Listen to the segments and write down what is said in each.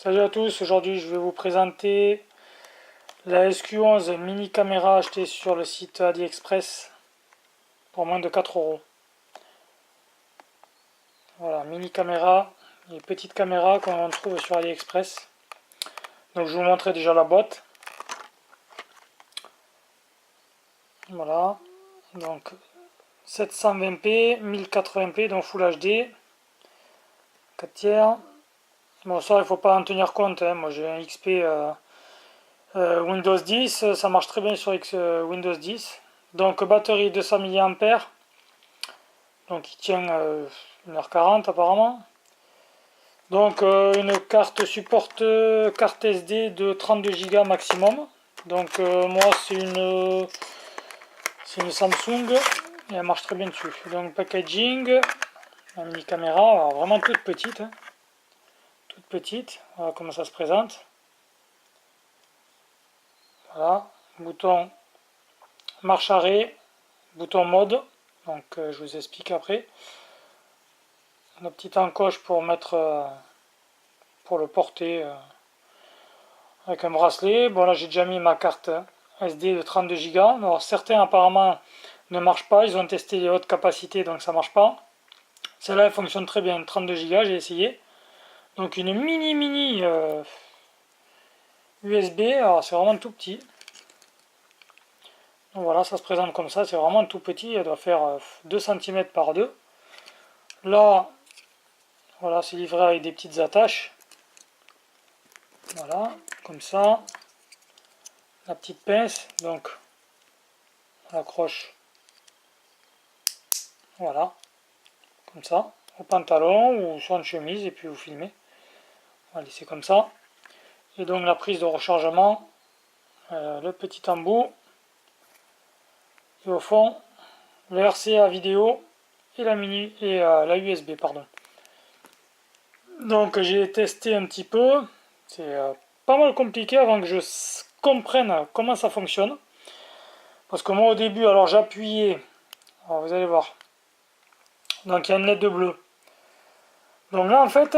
Salut à tous, aujourd'hui je vais vous présenter la SQ11 mini caméra achetée sur le site AliExpress pour moins de 4 €. Voilà, mini caméra et petite caméra qu'on trouve sur AliExpress. Donc je vous montrerai déjà la boîte. Voilà, donc 720p, 1080p, donc Full HD, 4 tiers. Bon, ça il faut pas en tenir compte, hein. Moi j'ai un XP Windows 10, ça marche très bien sur Windows 10. Donc batterie 200 mAh, donc il tient 1h40 apparemment. Donc une carte supporte carte SD de 32 Go maximum. Donc moi c'est une Samsung et elle marche très bien dessus. Donc packaging, la mini caméra, alors vraiment toute petite, hein. Toute petite. Voilà comment ça se présente. Voilà, bouton marche arrêt, bouton mode, donc je vous explique après. Une petite encoche pour mettre, pour le porter avec un bracelet. Bon là j'ai déjà mis ma carte SD de 32 Go. Alors certains apparemment ne marchent pas, ils ont testé les hautes capacités donc ça marche pas. Celle-là elle fonctionne très bien, 32 Go, j'ai essayé. Donc une mini USB, alors c'est vraiment tout petit. Donc voilà, ça se présente comme ça, c'est vraiment tout petit, elle doit faire 2 cm par 2. Là, voilà, c'est livré avec des petites attaches. Voilà, comme ça. La petite pince, donc on accroche, voilà, comme ça, au pantalon ou sur une chemise et puis vous filmez. On va laisser comme ça. Et donc la prise de rechargement, le petit embout. Et au fond, le RCA vidéo et la mini et la USB, pardon. Donc j'ai testé un petit peu, c'est pas mal compliqué avant que je comprenne comment ça fonctionne. Parce que moi au début, alors j'appuyais, alors vous allez voir, donc il y a une LED bleue. Donc là en fait,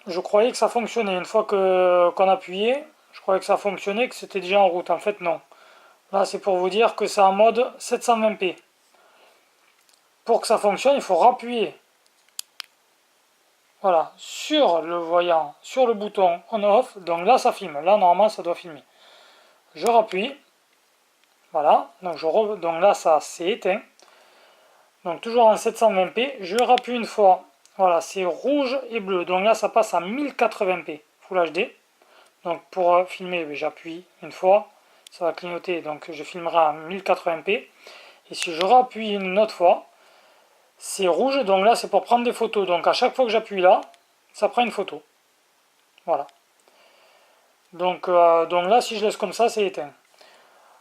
je croyais que ça fonctionnait. Une fois qu'on appuyait, je croyais que ça fonctionnait, que c'était déjà en route. En fait non. Là c'est pour vous dire que c'est en mode 720p. Pour que ça fonctionne, il faut rappuyer. Voilà, sur le voyant, sur le bouton on-off, donc là ça filme, là normalement ça doit filmer. Je rappuie, voilà, donc là ça s'est éteint. Donc toujours en 720p, je rappuie une fois, voilà, c'est rouge et bleu, donc là ça passe à 1080p, Full HD. Donc pour filmer, j'appuie une fois, ça va clignoter, donc je filmerai en 1080p. Et si je rappuie une autre fois, c'est rouge, donc là c'est pour prendre des photos. Donc à chaque fois que j'appuie là, ça prend une photo. Voilà. Donc là, si je laisse comme ça, c'est éteint.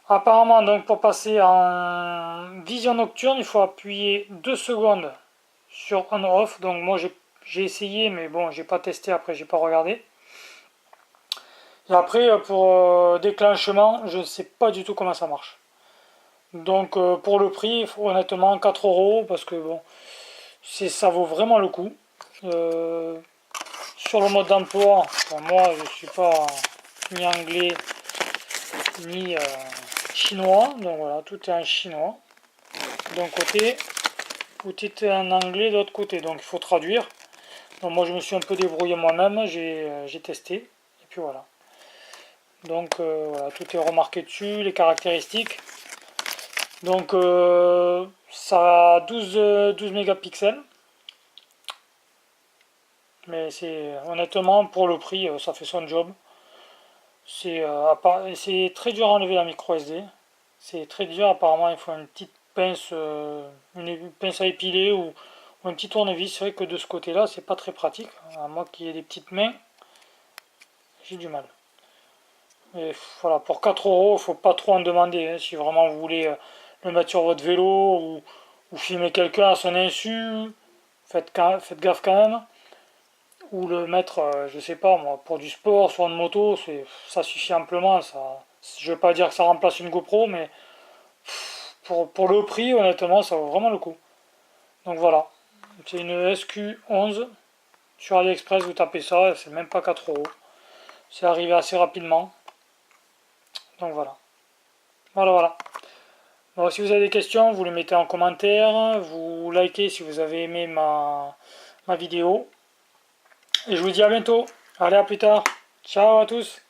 Apparemment, donc pour passer en vision nocturne, il faut appuyer 2 secondes sur on-off. Donc moi j'ai essayé, mais bon, j'ai pas testé après, j'ai pas regardé. Et après, pour déclenchement, je ne sais pas du tout comment ça marche. Donc pour le prix, honnêtement, 4 €, parce que bon, ça vaut vraiment le coup. Sur le mode d'emploi, moi je suis pas ni anglais ni chinois, donc voilà, tout est en chinois. D'un côté, tout est en anglais de l'autre côté, donc il faut traduire. Donc moi je me suis un peu débrouillé moi-même, j'ai testé, et puis voilà. Donc voilà, tout est remarqué dessus, les caractéristiques. Donc ça a 12 mégapixels. Mais c'est honnêtement pour le prix, ça fait son job. C'est très dur à enlever la micro SD. C'est très dur, apparemment il faut une petite pince, une pince à épiler ou un petit tournevis. C'est vrai que de ce côté-là, c'est pas très pratique. À moi qui ai des petites mains, j'ai du mal. Mais voilà, pour 4 €, faut pas trop en demander, hein. Si vraiment vous voulez le mettre sur votre vélo ou filmer quelqu'un à son insu, faites gaffe quand même. Ou le mettre, je sais pas moi, pour du sport, sur une moto, ça suffit amplement. Ça, je veux pas dire que ça remplace une GoPro, mais pour le prix, honnêtement, ça vaut vraiment le coup. Donc voilà, c'est une SQ11 sur AliExpress, vous tapez ça, c'est même pas 4 €. C'est arrivé assez rapidement. Donc voilà. Voilà. Bon, si vous avez des questions, vous les mettez en commentaire. Vous likez si vous avez aimé ma vidéo. Et je vous dis à bientôt. Allez, à plus tard. Ciao à tous.